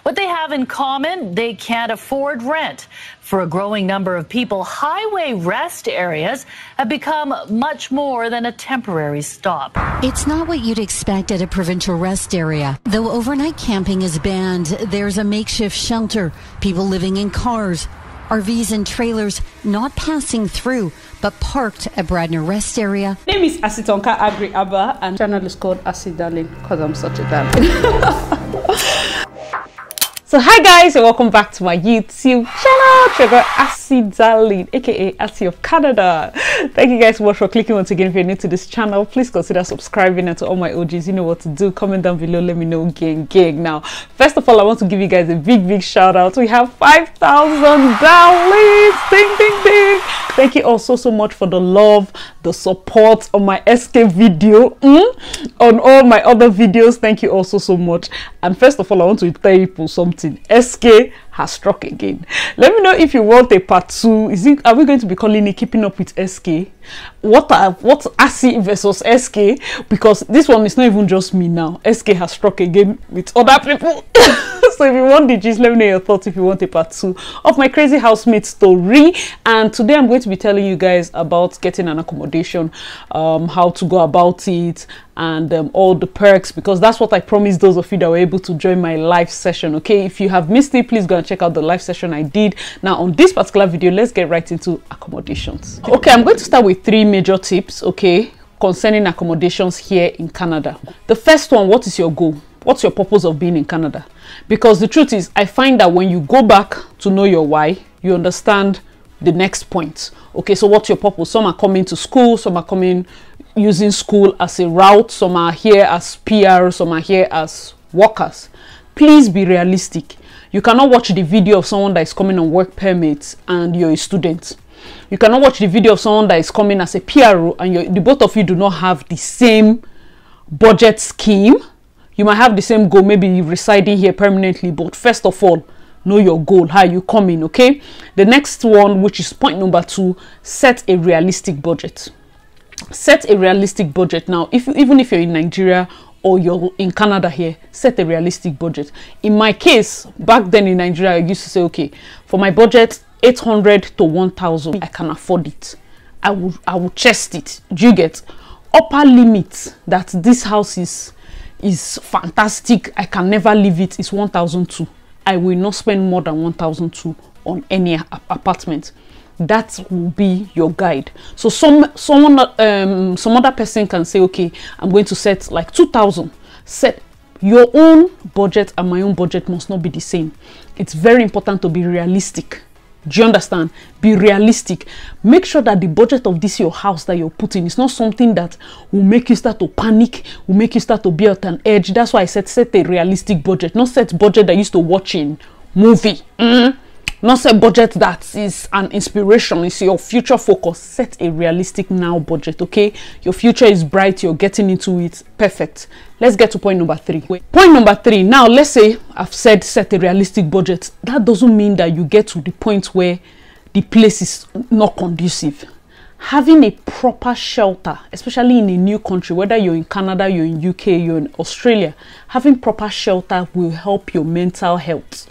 What they have in common, they can't afford rent. For a growing number of people, highway rest areas have become much more than a temporary stop. It's not what you'd expect at a provincial rest area. Though overnight camping is banned, there's a makeshift shelter, people living in cars, RVs and trailers not passing through, but parked at Bradner Rest Area. My name is Asitonka Agri Abba, and channel is called Asi Darling because I'm such a darling. So hi guys, and welcome back to my YouTube channel. Trevor Asi Darling, aka Asi of Canada. Thank you guys so much for clicking once again. If you're new to this channel, please consider subscribing, and to all my OGs, you know what to do. Comment down below, let me know. Gang. Now, first of all, I want to give you guys a big shout out. We have 5,000 downloads. Ding. Thank you all so much for the love, the support on my SK video, on all my other videos. Thank you all so much. And first of all, I want to tell you something. SK has struck again. Let me know if you want a part 2. Are we going to be calling it Keeping Up with SK? What's Asi versus SK? Because this one is not even just me now. SK has struck again with other people. So if you want the gist, let me know your thoughts if you want a part 2 of my crazy housemate story. And today I'm going to be telling you guys about getting an accommodation, how to go about it, and all the perks, because that's what I promised those of you that were able to join my live session. Okay, if you have missed it, please go and check out the live session I did. Now on this particular video, let's get right into accommodations. Okay, I'm going to start with 3 major tips, okay, concerning accommodations here in Canada. The first one, what is your goal? What's your purpose of being in Canada? Because the truth is, I find that when you go back to know your why, you understand the next point. Okay, so what's your purpose? Some are coming to school, some are coming using school as a route, some are here as PR, some are here as workers. Please be realistic. You cannot watch the video of someone that is coming on work permits and you're a student. You cannot watch the video of someone that is coming as a PRO and the both of you do not have the same budget scheme. You might have the same goal, maybe residing here permanently, but first of all, know your goal, how you come in, okay? The next one, which is point number 2, set a realistic budget. Set a realistic budget. Now, even if you're in Nigeria or you're in Canada here, set a realistic budget. In my case, back then in Nigeria, I used to say, okay, for my budget, 800 to 1,000, I can afford it. I will chest it. Do you get? Upper limit that this house is fantastic, I can never leave it, is 1,002. I will not spend more than 1,002 on any apartment. That will be your guide. So some other person can say, okay, I'm going to set like 2,000. Set your own budget and my own budget must not be the same. It's very important to be realistic. Do you understand? Be realistic. Make sure that the budget of this your house that you're putting is not something that will make you start to panic, will make you start to be at an edge. That's why I said set a realistic budget. Not set budget that you used to watch in movie. Not set budget that is an inspiration. It's your future focus. Set a realistic now budget, okay? Your future is bright. You're getting into it. Perfect. Let's get to point number 3. Point number 3. Now, let's say I've said set a realistic budget. That doesn't mean that you get to the point where the place is not conducive. Having a proper shelter, especially in a new country, whether you're in Canada, you're in UK, you're in Australia, having proper shelter will help your mental health.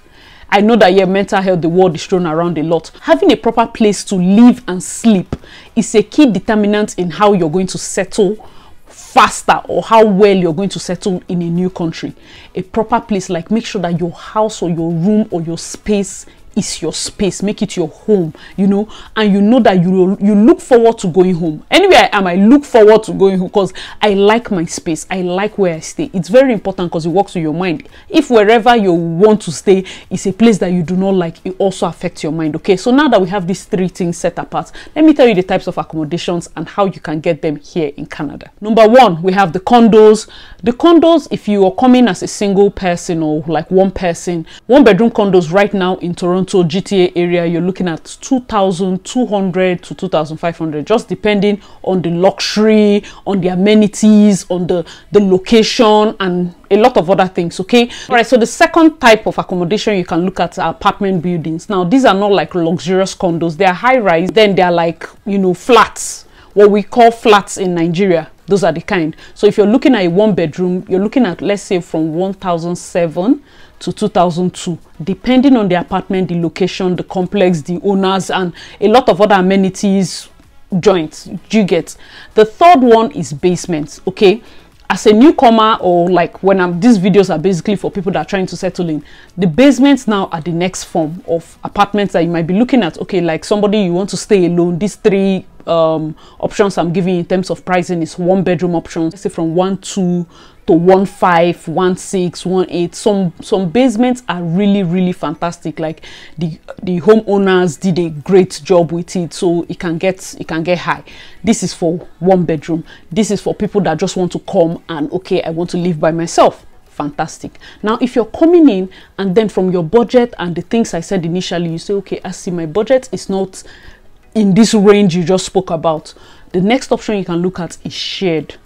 I know that your mental health, the word is thrown around a lot. Having a proper place to live and sleep is a key determinant in how you're going to settle faster or how well you're going to settle in a new country. A proper place, like make sure that your house or your room or your space is your space. Make it your home, you know, and you know that you look forward to going home. Anywhere I am, I look forward to going home because I like my space. I like where I stay. It's very important because it works with your mind. If wherever you want to stay is a place that you do not like, it also affects your mind. Okay, so now that we have these 3 things set apart, let me tell you the types of accommodations and how you can get them here in Canada. Number 1, we have the condos. The condos, if you are coming as a single person or like one person, 1-bedroom condos right now in Toronto GTA area, you're looking at 2,200 to 2,500, just depending on the luxury, on the amenities, on the location, and a lot of other things. Okay, all right, so the second type of accommodation you can look at are apartment buildings. Now these are not like luxurious condos, they are high rise, then they are like, you know, flats, what we call flats in Nigeria. Those are the kind. So if you're looking at a 1-bedroom, you're looking at, let's say, from 1,007 to 2,002, depending on the apartment, the location, the complex, the owners, and a lot of other amenities joints. Do you get? The third one is basements. Okay, as a newcomer, or like when these videos are basically for people that are trying to settle in, the basements now are the next form of apartments that you might be looking at. Okay, like somebody you want to stay alone, these three options I'm giving you in terms of pricing is 1-bedroom options, let's say from 1.2 to 1.5, 1.6, 1.8. Some basements are really fantastic. Like the homeowners did a great job with it, so it can get high. This is for 1-bedroom. This is for people that just want to come and, okay, I want to live by myself. Fantastic. Now if you're coming in and then from your budget and the things I said initially, you say, okay, I see my budget is not in this range you just spoke about, the next option you can look at is shared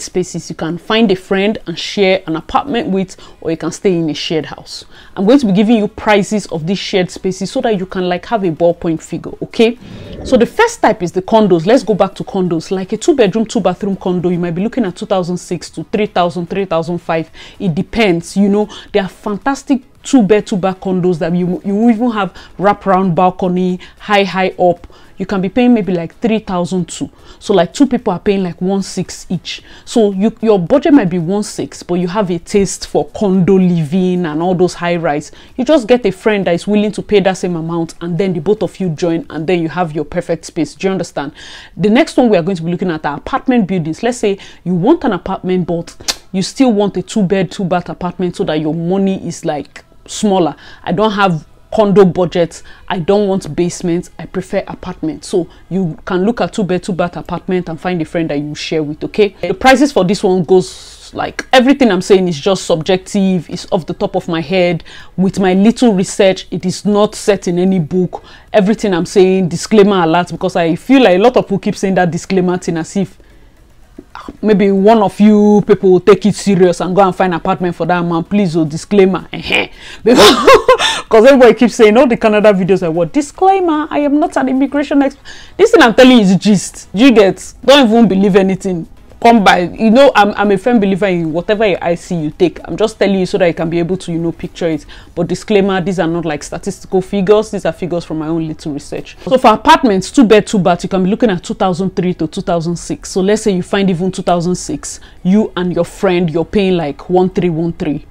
spaces. You can find a friend and share an apartment with, or you can stay in a shared house. I'm going to be giving you prices of these shared spaces so that you can like have a ballpoint figure. Okay, so the first type is the condos. Let's go back to condos. Like a 2-bedroom 2-bathroom condo, you might be looking at 2,006 to 3,000, 3,005. It depends, you know. They are fantastic 2-bed 2-bath condos that you even have wraparound balcony, high up. You can be paying maybe like 3,002. So like 2 people are paying like 1.6 each. So your budget might be 1.6, but you have a taste for condo living and all those high rise. You just get a friend that is willing to pay that same amount, and then the both of you join, and then you have your perfect space. Do you understand? The next one we are going to be looking at are apartment buildings. Let's say you want an apartment, but you still want a 2-bed 2-bath apartment so that your money is like smaller. I don't have condo budgets, I don't want basements, I prefer apartments. So you can look at 2-bed 2-bath apartment and find a friend that you share with. Okay, the prices for this one goes like, everything I'm saying is just subjective, it's off the top of my head with my little research. It is not set in any book. Everything I'm saying, disclaimer alert, because I feel like a lot of people keep saying that disclaimer thing as if maybe one of you people will take it serious and go and find an apartment for that amount. Please, oh, disclaimer. Because everybody keeps saying all the Canada videos I watch, disclaimer, I am not an immigration expert. This thing I'm telling you is gist. You get? Don't even believe anything. Come by. You know, I'm a firm believer in whatever I see you take. I'm just telling you so that you can be able to, you know, picture it. But disclaimer, these are not like statistical figures. These are figures from my own little research. So for apartments, 2-bed 2-bath, you can be looking at 2003 to 2006. So let's say you find even 2006, you and your friend, you're paying like 1,313.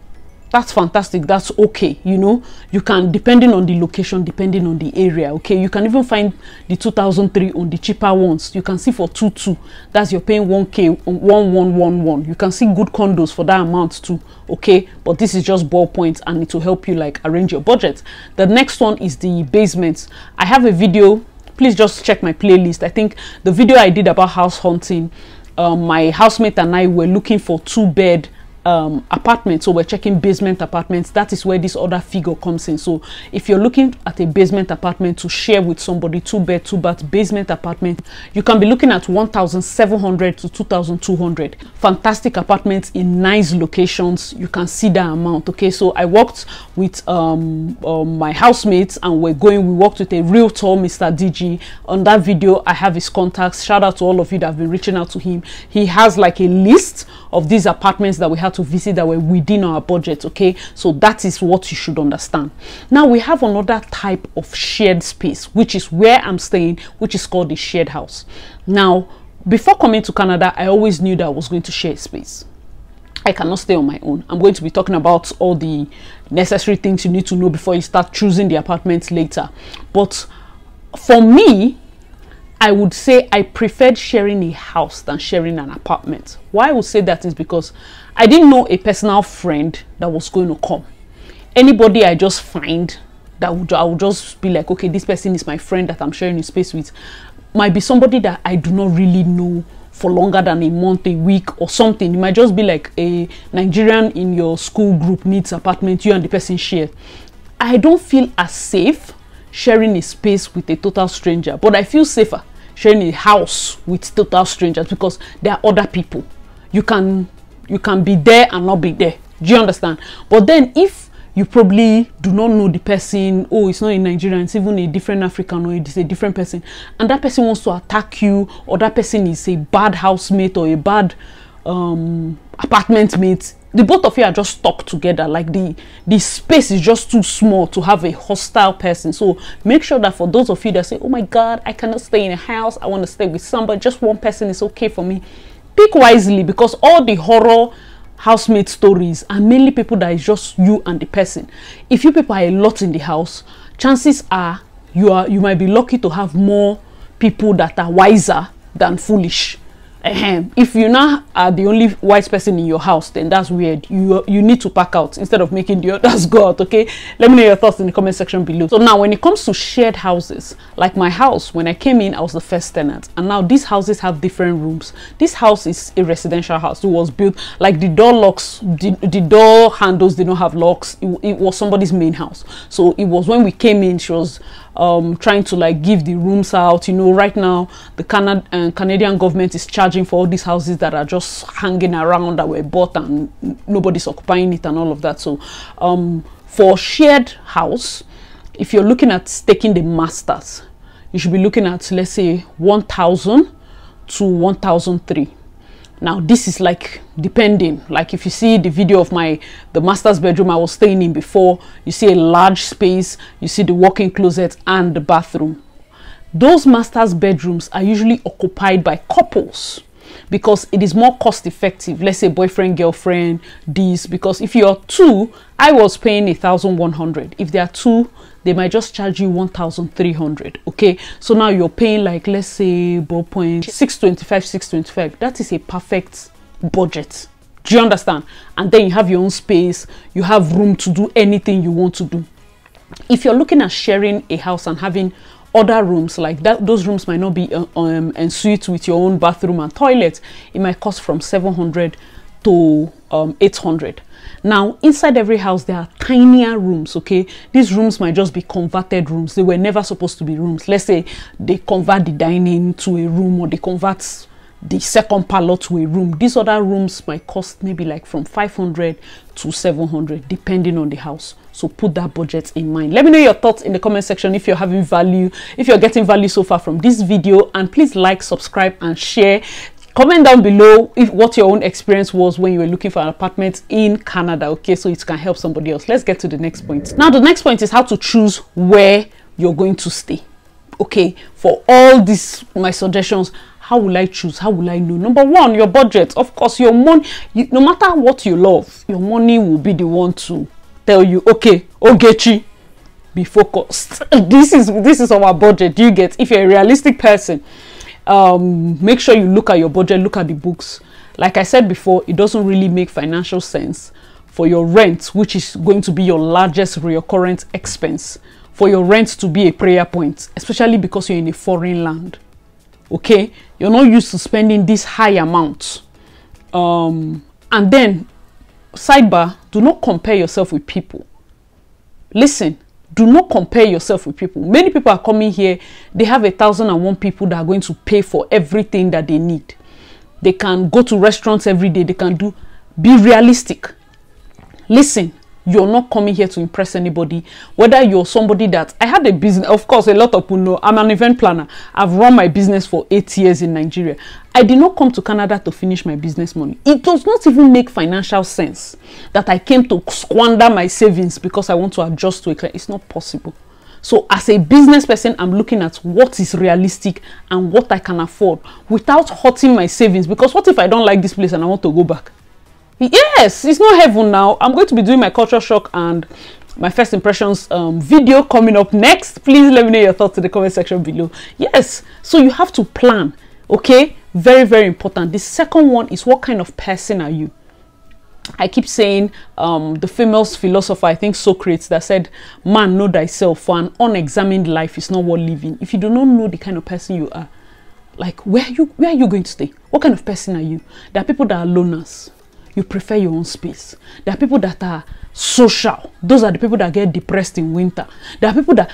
That's fantastic. That's okay. You know, you can, depending on the location, depending on the area. Okay, you can even find the 2003 on the cheaper ones. You can see for 22, that's you're paying 1K, 1111. You can see good condos for that amount too. Okay, but this is just ballpoint and it will help you like arrange your budget. The next one is the basements. I have a video. Please just check my playlist. I think the video I did about house hunting, my housemate and I were looking for 2-bed apartments, so we're checking basement apartments. That is where this other figure comes in. So if you're looking at a basement apartment to share with somebody, 2-bed 2-bath basement apartment, you can be looking at 1,700 to 2,200. Fantastic apartments in nice locations. You can see that amount. Okay, so I worked with my housemates and we worked with a realtor, Mr. DG. On that video I have his contacts. Shout out to all of you that have been reaching out to him. He has like a list of these apartments that we had to visit that were within our budget. Okay, so that is what you should understand. Now we have another type of shared space, which is where I'm staying, which is called the shared house. Now before coming to Canada, I always knew that I was going to share space. I cannot stay on my own. I'm going to be talking about all the necessary things you need to know before you start choosing the apartment later. But for me, I would say I preferred sharing a house than sharing an apartment. Why I would say that is because I didn't know a personal friend that was going to come. Anybody I just find that I would just be like, okay, this person is my friend that I'm sharing a space with, might be somebody that I do not really know for longer than a month, a week or something. It might just be like a Nigerian in your school group needs apartment, you and the person share. I don't feel as safe sharing a space with a total stranger, but I feel safer sharing a house with total strangers because there are other people. You can be there and not be there. Do you understand? But then if you probably do not know the person, oh, it's not a Nigerian, it's even a different African, or it's a different person, and that person wants to attack you, or that person is a bad housemate or a bad apartment mate, the both of you are just stuck together. Like the space is just too small to have a hostile person. So make sure that for those of you that say, oh my God, I cannot stay in a house, I want to stay with somebody, just one person is okay for me, pick wisely, because all the horror housemate stories are mainly people that is just you and the person. If you people are a lot in the house, chances are you might be lucky to have more people that are wiser than foolish. If you now are the only wise person in your house, then that's weird. You need to pack out instead of making the others go out. Okay, let me know your thoughts in the comment section below. So now, when it comes to shared houses, like my house, when I came in, I was the first tenant, and now these houses have different rooms. This house is a residential house. It was built like the door locks, the door handles did not have locks. It was somebody's main house. So it was when we came in, she was trying to like give the rooms out. You know, right now the Canadian government is charging for all these houses that are just hanging around, that were bought and nobody's occupying it and all of that. So for shared house, if you're looking at taking the masters, you should be looking at, let's say, 1,000 to 1,003. Now this is like depending, like if you see the video of the master's bedroom I was staying in before, you see a large space, you see the walk-in closet and the bathroom. Those master's bedrooms are usually occupied by couples because it is more cost effective. Let's say boyfriend, girlfriend, this, because if you're two, I was paying 1,100. If there are two, they might just charge you 1,300. Okay, so now you're paying like, let's say, ballpoint 625. That is a perfect budget. Do you understand? And then you have your own space, you have room to do anything you want to do. If you're looking at sharing a house and having other rooms like that, those rooms might not be en suite with your own bathroom and toilet. It might cost from 700 to 800. Now inside every house there are tinier rooms. Okay, these rooms might just be converted rooms. They were never supposed to be rooms. Let's say they convert the dining to a room, or they convert the second parlor to a room. These other rooms might cost maybe like from 500 to 700 depending on the house. So put that budget in mind. Let me know your thoughts in the comment section if you're having value, if you're getting value so far from this video, and please like, subscribe and share. Comment down below what your own experience was when you were looking for an apartment in Canada, okay, so it can help somebody else. Let's get to the next point. Now the next point is how to choose where you're going to stay. Okay, for all these my suggestions, how will I choose? How will I know? Number one, your budget. Of course, your money, no matter what you love, your money will be the one to tell you, okay, Ogechi, be focused. This is our budget. Do you get? If you're a realistic person, make sure you look at your budget, look at the books. Like I said before, it doesn't really make financial sense for your rent, which is going to be your largest recurrent expense, for your rent to be a prayer point, especially because you're in a foreign land. Okay, you're not used to spending this high amount. And then sidebar, do not compare yourself with people. Listen, do not compare yourself with people. Many people are coming here, they have 1,001 people that are going to pay for everything that they need. They can go to restaurants every day, they can do. Be realistic. Listen, you're not coming here to impress anybody. Whether you're somebody that, I had a business, of course a lot of people know I'm an event planner. I've run my business for 8 years in Nigeria. I did not come to Canada to finish my business money. It does not even make financial sense that I came to squander my savings because I want to adjust to a client. It's not possible. So as a business person, I'm looking at what is realistic and what I can afford without hurting my savings. Because what if I don't like this place and I want to go back? Yes, it's not heaven now. I'm going to be doing my culture shock and my first impressions video coming up next. Please let me know your thoughts in the comment section below. Yes, so you have to plan. Okay, very, very important. The second one is, what kind of person are you? I keep saying the famous philosopher, I think Socrates, that said, man, know thyself, for an unexamined life is not worth living. If you do not know the kind of person you are, like where are you going to stay? What kind of person are you? There are people that are loners. You prefer your own space. There are people that are social. Those are the people that get depressed in winter. There are people that,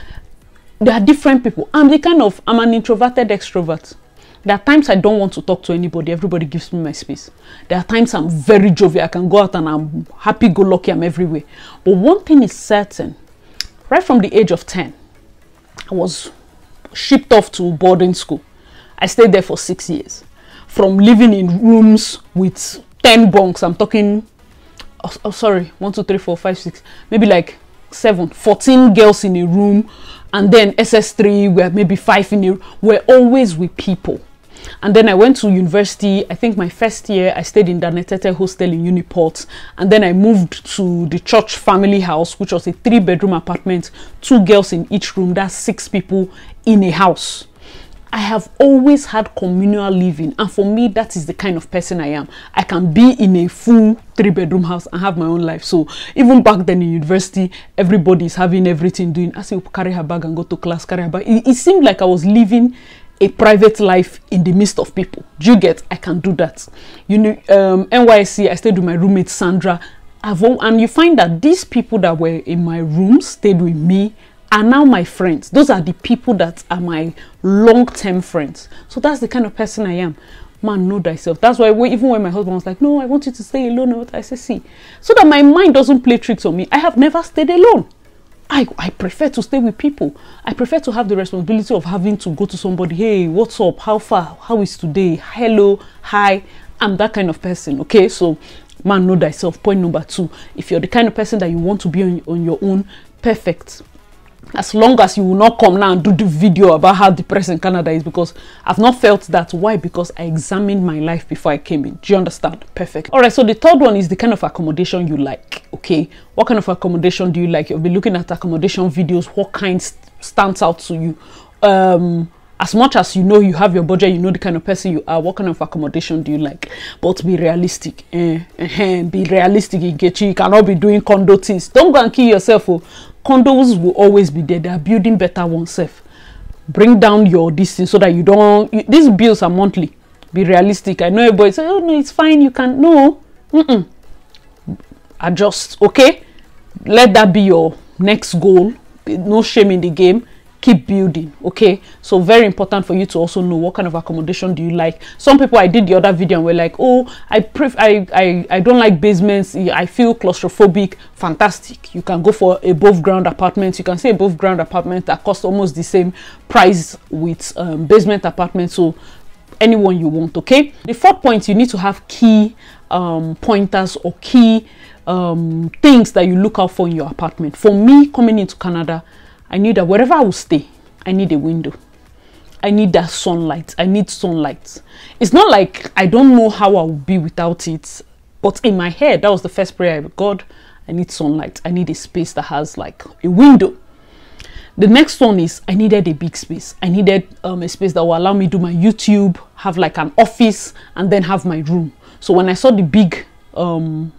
there are different people. I'm an introverted extrovert. There are times I don't want to talk to anybody. Everybody gives me my space. There are times I'm very jovial. I can go out and I'm happy-go-lucky. I'm everywhere. But one thing is certain. Right from the age of 10, I was shipped off to boarding school. I stayed there for 6 years. From living in rooms with 10 bunks, I'm talking oh, sorry, 1 2 3 4 5 6, maybe like 14 girls in a room, and then SS3 were maybe 5 in a room. We're always with people. And then I went to university. I think my first year I stayed in the Netete hostel in Uniport, and then I moved to the church family house, which was a 3-bedroom apartment, 2 girls in each room. That's 6 people in a house. I have always had communal living, and for me that is the kind of person I am. I can be in a full 3-bedroom house and have my own life. So even back then in university, everybody is having everything doing. I say carry her bag and go to class, carry her bag. It seemed like I was living a private life in the midst of people. Do you get? I can do that. You know, NYC, I stayed with my roommate Sandra. And you find that these people that were in my room stayed with me are now my friends. Those are the people that are my long-term friends. So that's the kind of person I am. Man, know thyself. That's why even when my husband was like, no, I want you to stay alone, I said, see, so that my mind doesn't play tricks on me. I have never stayed alone. I prefer to stay with people. I prefer to have the responsibility of having to go to somebody. Hey, what's up? How far? How is today? Hello, hi. I'm that kind of person. Okay, so man, know thyself. Point number 2. If you're the kind of person that you want to be on your own, perfect. As long as you will not come now and do the video about how depressing Canada is, because I've not felt that. Why? Because I examined my life before I came in. Do you understand? Perfect. All right, so the third one is the kind of accommodation you like. Okay, what kind of accommodation do you like? You'll be looking at accommodation videos. What kind stands out to you? As much as you know you have your budget, you know the kind of person you are, what kind of accommodation do you like? But be realistic. Be realistic, Nkechi. You cannot be doing condo things. Don't go and kill yourself. Oh. Condos will always be there. They are building better oneself. Bring down your distance so that you don't... these bills are monthly. Be realistic. I know everybody say, oh no, it's fine. You can... No. Adjust. Okay? Let that be your next goal. No shame in the game. Keep building. Okay, so very important for you to also know what kind of accommodation do you like. Some people, I did the other video and were like, oh, I don't like basements, I feel claustrophobic. Fantastic, you can go for above ground apartments. You can see above ground apartment that cost almost the same price with basement apartments. So anyone you want. Okay, the 4th point, you need to have key pointers or key things that you look out for in your apartment. For me, coming into Canada, I knew that wherever I will stay, I need a window. I need that sunlight. I need sunlight. It's not like I don't know how I will be without it, but in my head, that was the first prayer. God, I need sunlight. I need a space that has like a window. The next one is I needed a big space. I needed a space that will allow me to do my YouTube, have like an office, and then have my room. So when I saw the big room,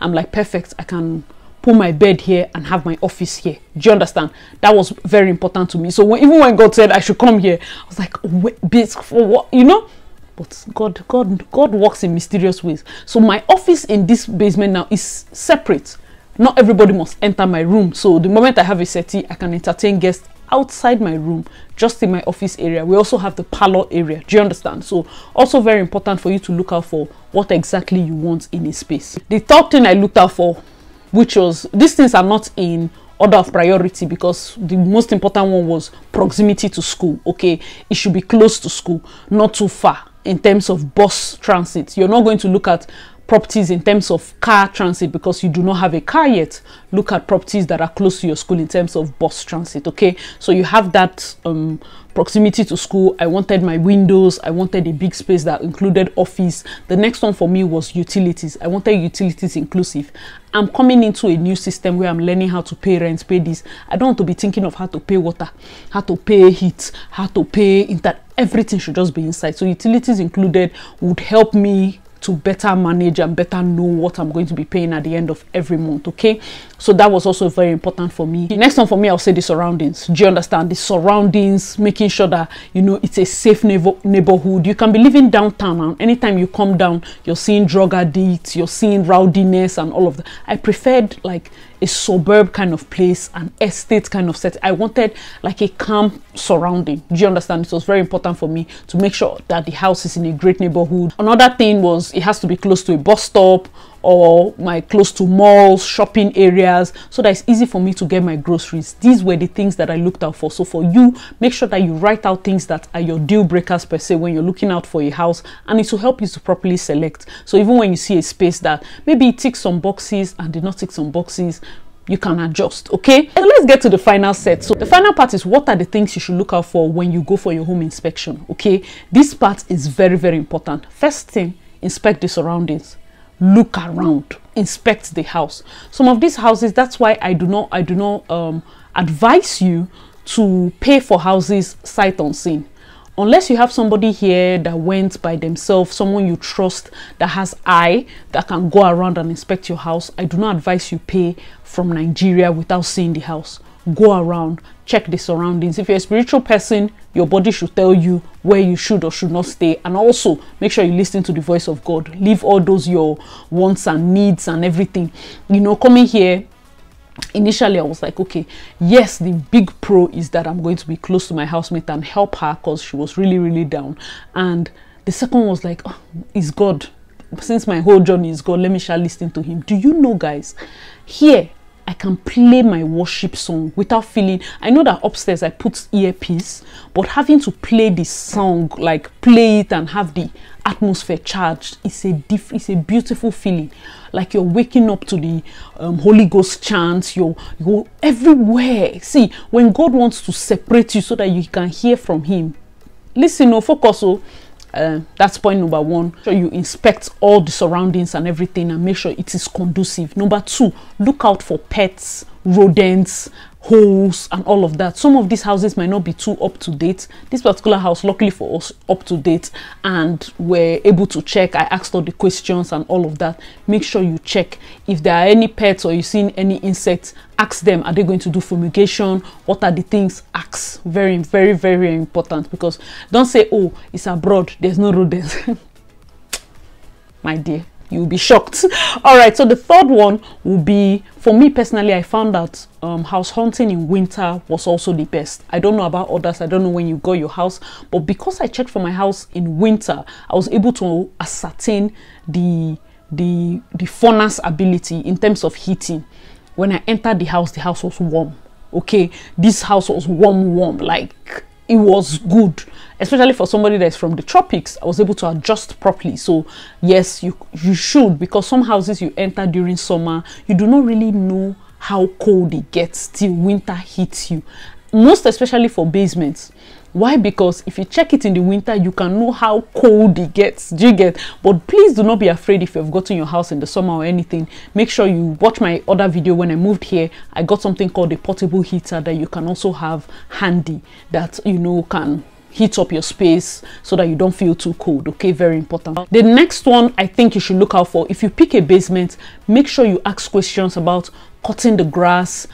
I'm like, perfect. I can put my bed here and have my office here. Do you understand? That was very important to me. So even when God said I should come here, I was like, wait, for what? You know? But God works in mysterious ways. So my office in this basement now is separate. Not everybody must enter my room. So the moment I have a settee, I can entertain guests outside my room, just in my office area. We also have the parlor area. Do you understand? So also very important for you to look out for what exactly you want in a space. The 3rd thing I looked out for, which was, these things are not in order of priority, because the most important one was proximity to school. Okay, it should be close to school, not too far in terms of bus transit. You're not going to look at properties in terms of car transit because you do not have a car yet. Look at properties that are close to your school in terms of bus transit. Okay, so you have that proximity to school. I wanted my windows. I wanted a big space that included office. The next one for me was utilities. I wanted utilities inclusive. I'm coming into a new system where I'm learning how to pay rent, pay this. I don't want to be thinking of how to pay water, how to pay heat, how to pay internet. Everything should just be inside. So utilities included would help me to better manage and better know what I'm going to be paying at the end of every month. Okay, so that was also very important for me. The next one for me, I'll say the surroundings. Do you understand? The surroundings, making sure that, you know, it's a safe neighborhood. You can be living downtown and anytime you come down, you're seeing drug addicts, you're seeing rowdiness and all of that. I preferred like a suburb kind of place, an estate kind of set. I wanted like a calm surrounding. Do you understand? It was very important for me to make sure that the house is in a great neighborhood. Another thing was it has to be close to a bus stop or close to malls, shopping areas, so that it's easy for me to get my groceries. These were the things that I looked out for. So for you, make sure that you write out things that are your deal breakers per se when you're looking out for a house, and it will help you to properly select. So even when you see a space that maybe it ticks some boxes and did not tick some boxes, you can adjust. Okay, so let's get to the final set. So the final part is, what are the things you should look out for when you go for your home inspection? Okay, this part is very, very important. First thing, inspect the surroundings. Look around, inspect the house. Some of these houses, that's why I do not advise you to pay for houses sight unseen. Unless you have somebody here that went by themselves, someone you trust that has eye that can go around and inspect your house, I do not advise you pay from Nigeria without seeing the house. Go around, check the surroundings. If you're a spiritual person, your body should tell you where you should or should not stay. And also make sure you listen to the voice of God. Leave all those your wants and needs and everything. You know, coming here, initially I was like, okay, yes, the big pro is that I'm going to be close to my housemate and help her because she was really, really down. And the second was like, oh, it's God. Since my whole journey is God, let me shall listen to him. Do you know, guys, here I can play my worship song without feeling. I know that upstairs I put earpiece, but having to play this song, like play it and have the atmosphere charged, it's a beautiful feeling. Like you're waking up to the Holy Ghost chants. You're everywhere. See, when God wants to separate you so that you can hear from him, listen, no focus. That's point number one. So you inspect all the surroundings and everything and make sure it is conducive. Number two, look out for pets, rodents, holes and all of that. Some of these houses might not be too up to date. This particular house, luckily for us, up to date, and we're able to check. I asked all the questions and all of that. Make sure you check if there are any pets or you've seen any insects. Ask them, are they going to do fumigation? What are the things? Ask. Very, very, very important, because don't say, oh, it's abroad, there's no rodents. My dear, you'll be shocked. All right, so the third one will be, for me personally, I found that house hunting in winter was also the best. I don't know about others. I don't know when you got your house, but because I checked for my house in winter, I was able to ascertain the furnace ability in terms of heating. When I entered the house was warm. Okay, this house was warm, like it was good, especially for somebody that's from the tropics. I was able to adjust properly. So yes, you should, because some houses you enter during summer, you do not really know how cold it gets till winter hits you, most especially for basements. Why? Because if you check it in the winter, you can know how cold it gets. Do you get? But please do not be afraid if you've gotten your house in the summer or anything. Make sure you watch my other video. When I moved here, I got something called a portable heater that you can also have handy, that, you know, can heat up your space so that you don't feel too cold. Okay, very important. The next one I think you should look out for, if you pick a basement, make sure you ask questions about cutting the grass,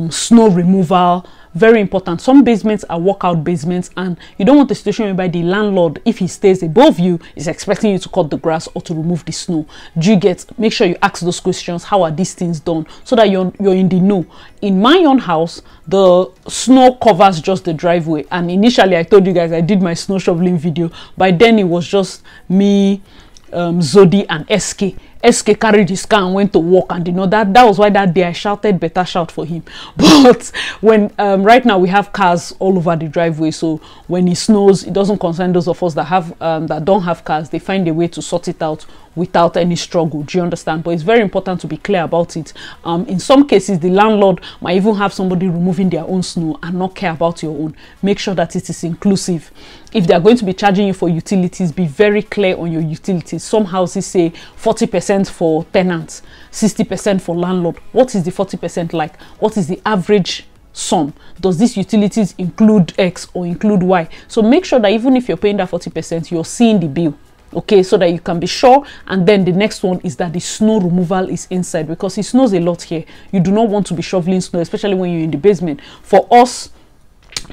snow removal. Very important. Some basements are walkout basements, and you don't want a situation whereby the landlord, if he stays above you, is expecting you to cut the grass or to remove the snow. Do you get? Make sure you ask those questions. How are these things done? So that you're in the know. In my own house, the snow covers just the driveway, and initially I told you guys I did my snow shoveling video. By then it was just me, Zodi and SK. SK carried his car and went to work, and you know that was why that day I shouted better shout for him. But when right now we have cars all over the driveway, so when it snows, it doesn't concern those of us that have that don't have cars. They find a way to sort it out without any struggle. Do you understand? But it's very important to be clear about it. In some cases, the landlord might even have somebody removing their own snow and not care about your own. Make sure that it is inclusive. If they are going to be charging you for utilities, be very clear on your utilities. Some houses say 40% for tenants, 60% for landlord. What is the 40% like? What is the average sum? Does these utilities include X or include Y? So make sure that even if you're paying that 40%, you're seeing the bill. Okay, so that you can be sure. And then the next one is that the snow removal is inside, because it snows a lot here. You do not want to be shoveling snow, especially when you're in the basement. For us,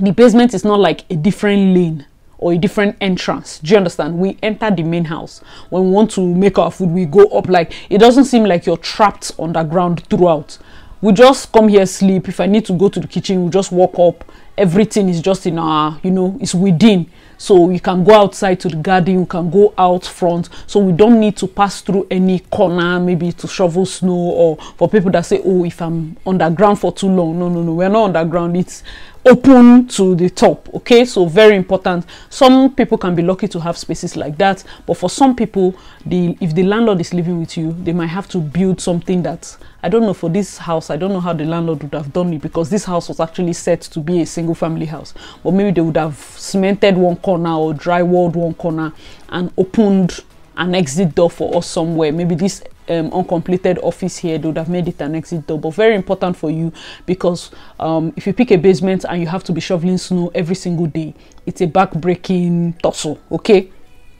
the basement is not like a different lane or a different entrance. Do you understand? We enter the main house. When we want to make our food, we go up. Like, it doesn't seem like you're trapped underground throughout. we just come here, sleep. If I need to go to the kitchen, we just walk up. Everything is just in our, you know, it's within. So you can go outside to the garden, you can go out front. So we don't need to pass through any corner, maybe to shovel snow, or for people that say, oh, if I'm underground for too long. No, we're not underground. It's open to the top. Okay, so very important. Some people can be lucky to have spaces like that, but for some people, if the landlord is living with you, they might have to build something that, I don't know, for this house, I don't know how the landlord would have done it, because this house was actually set to be a single family house, but maybe they would have cemented one corner or drywalled one corner and opened an exit door for us somewhere. Maybe this uncompleted office here, they would have made it an exit door. But very important for you, because if you pick a basement and you have to be shoveling snow every single day, it's a back-breaking tussle. Okay,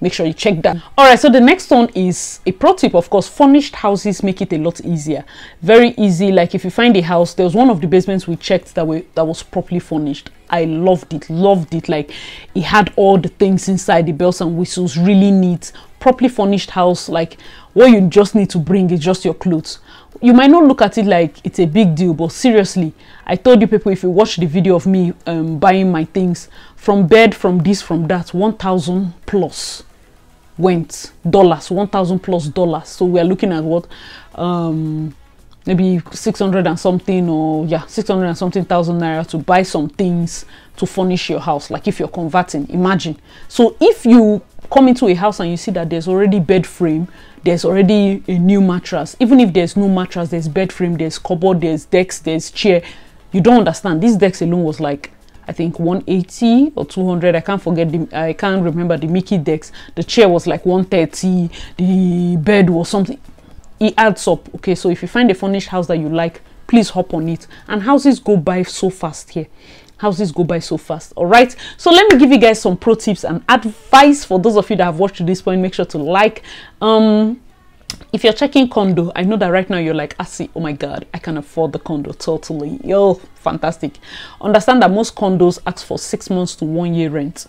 make sure you check that. All right, so the next one is a pro tip. Of course, furnished houses make it a lot easier. Very easy. Like if you find a house, there was one of the basements we checked that was properly furnished. I loved it. Like it had all the things inside, the bells and whistles, really neat, properly furnished house. Like what you just need to bring is just your clothes. You might not look at it like it's a big deal, but seriously, I told you people, if you watch the video of me buying my things, from bed, from this, from that, 1,000 plus went dollars, $1,000+. So we are looking at what, maybe 600 and something, or yeah, 600 and something thousand naira to buy some things to furnish your house. Like if you're converting, imagine. So if you come into a house and you see that there's already bed frame, there's already a new mattress, even if there's no mattress, there's bed frame, there's cupboard, there's decks, there's chair, you don't understand. This decks alone was like, I think 180 or 200. I can't remember the Mickey decks. The chair was like 130. The bed was something. It adds up. Okay, so if you find a furnished house that you like, please hop on it. And houses go by so fast here. Houses go by so fast. All right, so let me give you guys some pro tips and advice. For those of you that have watched to this point, make sure to like. If you're checking condo, I know that right now you're like, oh my god, I can afford the condo totally. Yo, fantastic. Understand that most condos ask for 6 months to 1 year rent.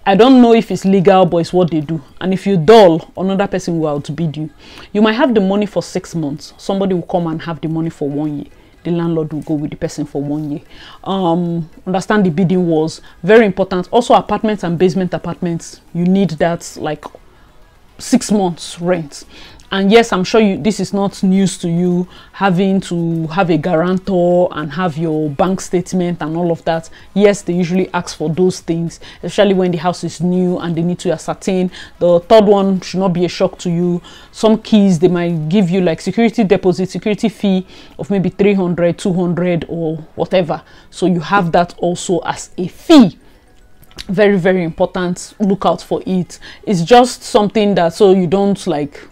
I don't know if it's legal, but it's what they do. And if you dull, another person will outbid you. You might have the money for 6 months. Somebody will come and have the money for 1 year. The landlord will go with the person for 1 year. Understand the bidding wars. Very important. Also, apartments and basement apartments, you need that like 6 months rent. And yes, I'm sure this is not news to you, having to have a guarantor and have your bank statement and all of that. Yes, they usually ask for those things, especially when the house is new and they need to ascertain. The third one should not be a shock to you. Some keys, they might give you like security deposit, security fee of maybe 300, 200 or whatever. So you have that also as a fee. Very, very important. Look out for it. It's just something that, so you don't like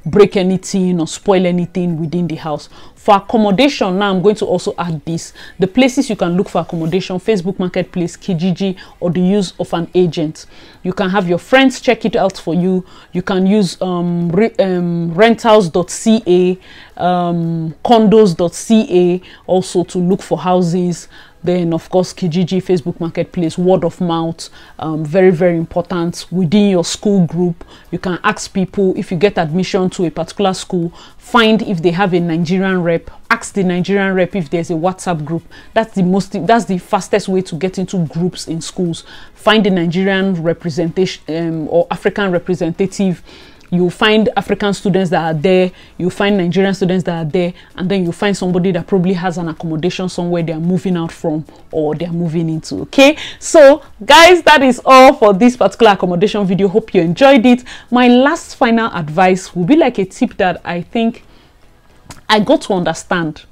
break anything or spoil anything within the house. For accommodation, now I'm going to also add this. The places you can look for accommodation: Facebook Marketplace, Kijiji, or the use of an agent. You can have your friends check it out for you. You can use rentals.ca, condos.ca also to look for houses. Then of course Kijiji, Facebook Marketplace, word of mouth, very, very important. Within your school group, you can ask people, if you get admission to a particular school, find if they have a Nigerian rep. Ask the Nigerian rep if there's a WhatsApp group. That's the fastest way to get into groups in schools. Find the Nigerian representation or African representative. You'll find African students that are there, you find Nigerian students that are there, and then you find somebody that probably has an accommodation somewhere they are moving out from or they are moving into. Okay, so guys, that is all for this particular accommodation video. Hope you enjoyed it. My last final advice will be like a tip that I think I got to understand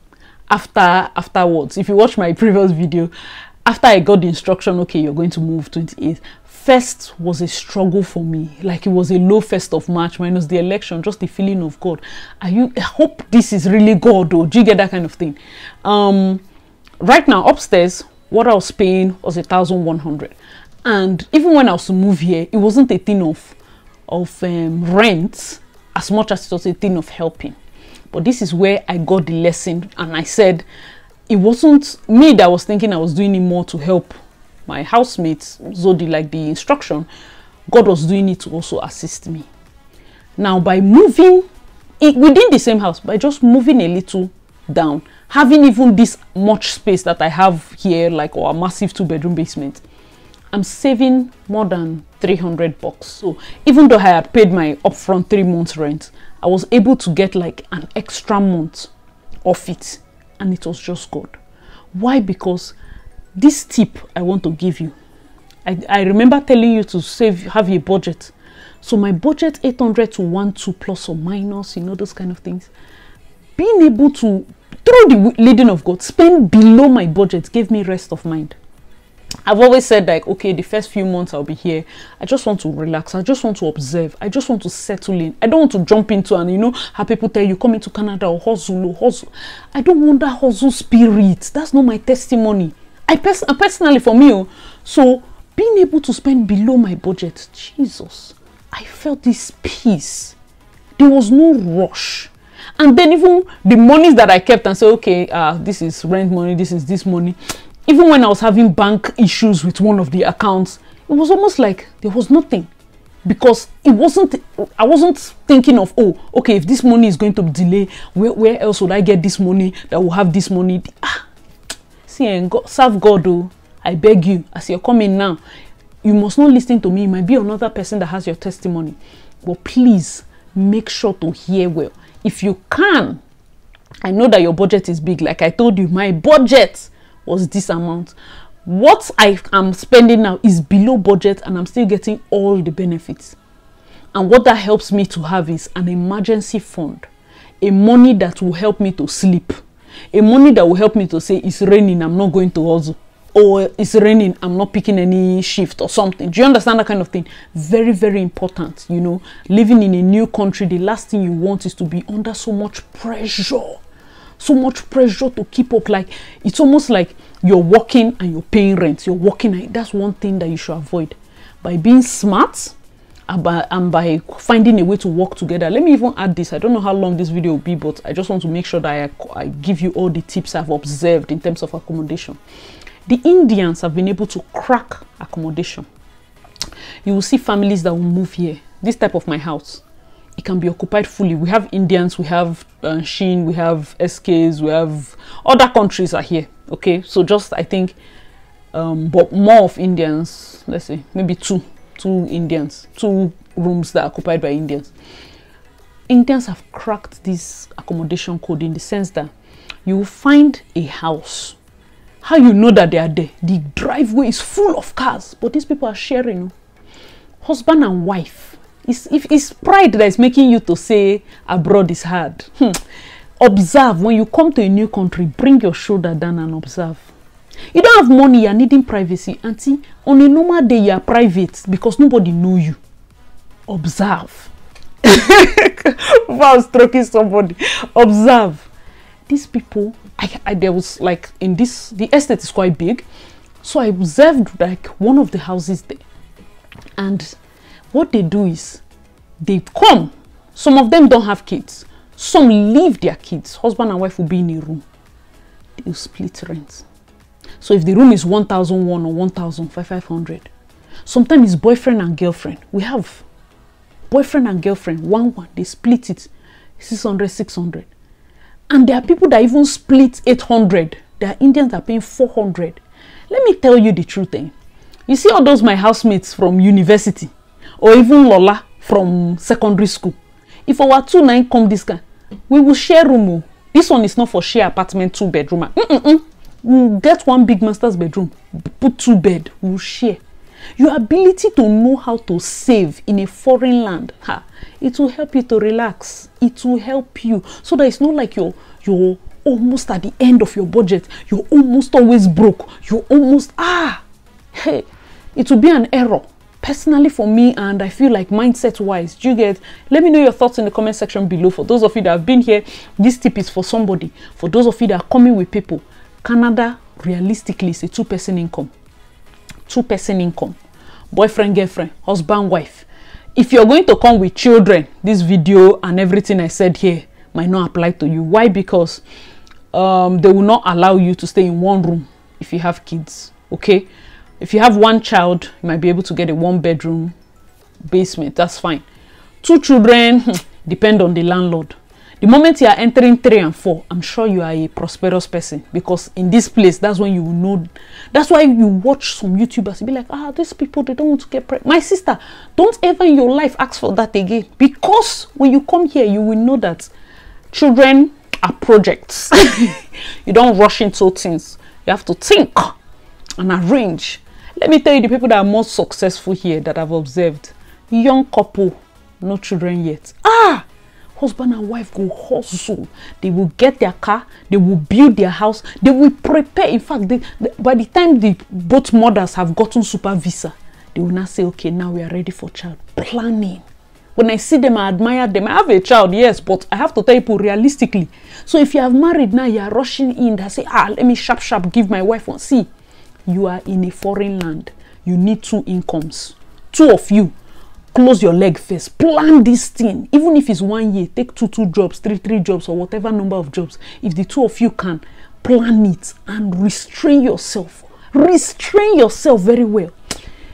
afterwards. If you watch my previous video, after I got the instruction, okay, you're going to move 28th. First was a struggle for me. Like it was a low first of March minus the election, just the feeling of God. I hope this is really God, or do you get that kind of thing? Right now upstairs, what I was paying was 1,100, and even when I was to move here, it wasn't a thing of rent as much as it was a thing of helping. But this is where I got the lesson, and I said it wasn't me that was thinking I was doing it more to help my housemates, Zodi, like the instruction. God was doing it to also assist me. Now by moving within the same house, by just moving a little down, having even this much space that I have here, like, or a massive 2-bedroom basement, I'm saving more than $300. So even though I had paid my upfront 3 months rent, I was able to get like an extra month of it, and it was just good. Why? Because this tip I want to give you, I remember telling you to have a budget. So my budget 800 to 1,2 plus or minus, you know, those kind of things. Being able to, through the leading of God, spend below my budget gave me rest of mind. I've always said, like, okay, the first few months I'll be here, I just want to relax, I just want to observe, I just want to settle in. I don't want to jump into, and you know how people tell you, come into Canada or hustle. I don't want that hustle spirit. That's not my testimony. Personally, for me, so being able to spend below my budget, Jesus, I felt this peace. There was no rush. And then even the monies that I kept and say, okay, this is rent money, this is this money. Even when I was having bank issues with one of the accounts, it was almost like there was nothing. Because I wasn't thinking of, oh, okay, if this money is going to delay, where else would I get this money that will have this money? See, serve God, oh, I beg you, as you're coming now, you must not listen to me. It might be another person that has your testimony. But please, make sure to hear well. If you can, I know that your budget is big. Like I told you, my budget was this amount. What I am spending now is below budget, and I'm still getting all the benefits. And what that helps me to have is an emergency fund, a money that will help me to sleep, a money that will help me to say, it's raining, I'm not going to hustle, or it's raining, I'm not picking any shift or something. Do you understand that kind of thing? Very, very important. You know, living in a new country, the last thing you want is to be under so much pressure. So much pressure to keep up. Like, it's almost like you're working and you're paying rent. You're working, and that's one thing that you should avoid. By being smart and by finding a way to work together. Let me even add this. I don't know how long this video will be, but I just want to make sure that I give you all the tips I've observed in terms of accommodation. The Indians have been able to crack accommodation. You will see families that will move here. This type of my house, it can be occupied fully. We have Indians, we have Shin, we have SKs, we have other countries are here. Okay, so just I think, but more of Indians. Let's say maybe two Indians, 2 rooms that are occupied by Indians. Indians have cracked this accommodation code in the sense that you will find a house. How you know that they are there? The driveway is full of cars, but these people are sharing. Husband and wife. It's pride that is making you to say abroad is hard. Observe. When you come to a new country, bring your shoulder down and observe. You don't have money, you're needing privacy. Auntie, on a normal day, you are private because nobody knows you. Observe. If I was stroking somebody, observe. These people, there was like in this, the estate is quite big. So I observed like one of the houses there. And what they do is, they come. Some of them don't have kids. Some leave their kids. Husband and wife will be in a room. They will split rent. So if the room is 1,001 or 1,500, sometimes it's boyfriend and girlfriend. We have boyfriend and girlfriend, one, they split it, 600, 600. And there are people that even split 800. There are Indians that are paying 400. Let me tell you the truth. You see all those my housemates from university, or even Lola from secondary school. If our 2-9 come this guy, we will share room. This one is not for share apartment, 2-bedroom. We'll get 1 big master's bedroom, put 2 bed, we'll share. Your ability to know how to save in a foreign land, it will help you to relax. It will help you so that it's not like you're almost at the end of your budget. You're almost always broke. You're almost hey, it will be an error. Personally for me, and I feel like mindset wise, do you get? Let me know your thoughts in the comment section below. For those of you that have been here, this tip is for somebody. For those of you that are coming with people, Canada realistically is a 2-person income. 2-person income. Boyfriend, girlfriend, husband, wife. If you're going to come with children, this video and everything I said here might not apply to you. Why? Because they will not allow you to stay in one room if you have kids. Okay? If you have 1 child, you might be able to get a 1-bedroom basement. That's fine. 2 children, depend on the landlord. The moment you are entering 3 and 4, I'm sure you are a prosperous person, because in this place, that's when you will know. That's why you watch some YouTubers and be like, these people, they don't want to get pregnant. My sister, don't ever in your life ask for that again, because when you come here, you will know that children are projects. You don't rush into things. You have to think and arrange. Let me tell you, the people that are most successful here that I've observed, young couple, no children yet. Husband and wife go hustle. They will get their car. They will build their house. They will prepare. In fact, by the time both mothers have gotten super visa, they will now say, okay, now we are ready for child. Planning. When I see them, I admire them. I have a child, yes, but I have to tell you realistically. So if you have married now, you are rushing in. They say, let me sharp give my wife one. See, you are in a foreign land. You need 2 incomes. 2 of you. Close your leg first. Plan this thing. Even if it's 1 year, take 2 jobs, 3 jobs, or whatever number of jobs. If the 2 of you can, plan it and restrain yourself. Restrain yourself very well.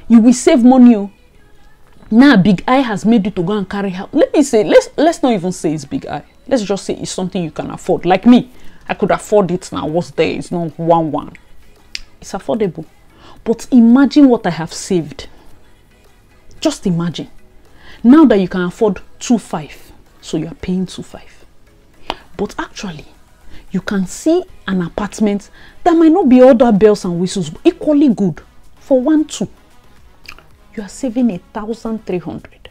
You will save money. Now Big Eye has made you to go and carry out. Let me say, let's not even say it's Big Eye. Let's just say it's something you can afford. Like me, I could afford it now. What's there? It's not 1. It's affordable. But imagine what I have saved. Just imagine. Now that you can afford 2.5, so you are paying 2.5. But actually, you can see an apartment that might not be all that bells and whistles, but equally good for 1.2. You are saving 1,300.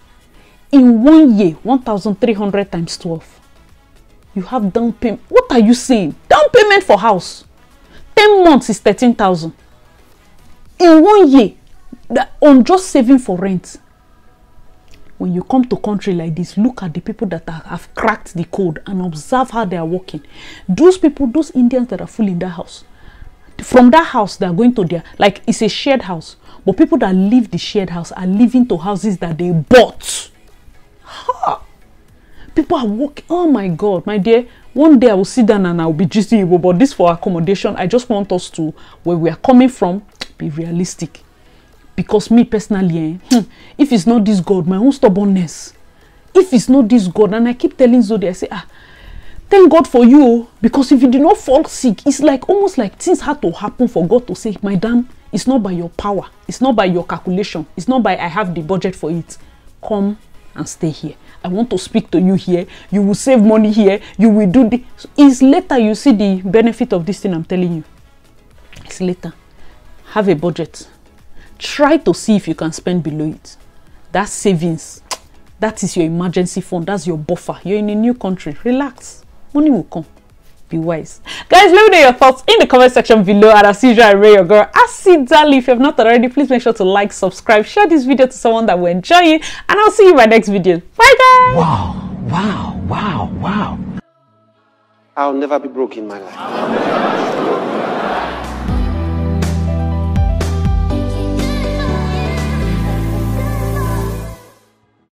In 1 year, 1,300 times 12. You have down payment. What are you saying? Down payment for house. 10 months is 13,000. In 1 year, on just saving for rent. When you come to country like this, look at the people that have cracked the code and observe how they are working. Those people, those Indians that are full in that house, from that house they are going to their, like, it's a shared house, but people that leave the shared house are living to houses that they bought. People are working. Oh my God, my dear, one day I will sit down and I will be gisting you, but this for accommodation. I just want us to, where we are coming from, be realistic. Because me personally, if it's not this God, my own stubbornness, if it's not this God, and I keep telling Zodi, I say, thank God for you, because if you did not fall sick, it's like almost like things had to happen for God to say, Madam, it's not by your power, it's not by your calculation, it's not by I have the budget for it. Come and stay here. I want to speak to you here. You will save money here. You will do this. It's later you see the benefit of this thing I'm telling you. It's later. Have a budget. Try to see if you can spend below it. That's savings. That is your emergency fund. That's your buffer. You're in a new country. Relax. Money will come. Be wise. Guys, let me know your thoughts in the comment section below. And as usual, I rate your girl Acidali. If you have not already, please make sure to like, subscribe, share this video to someone that will enjoy it. And I'll see you in my next video. Bye, guys. Wow, wow, wow, wow. I'll never be broke in my life.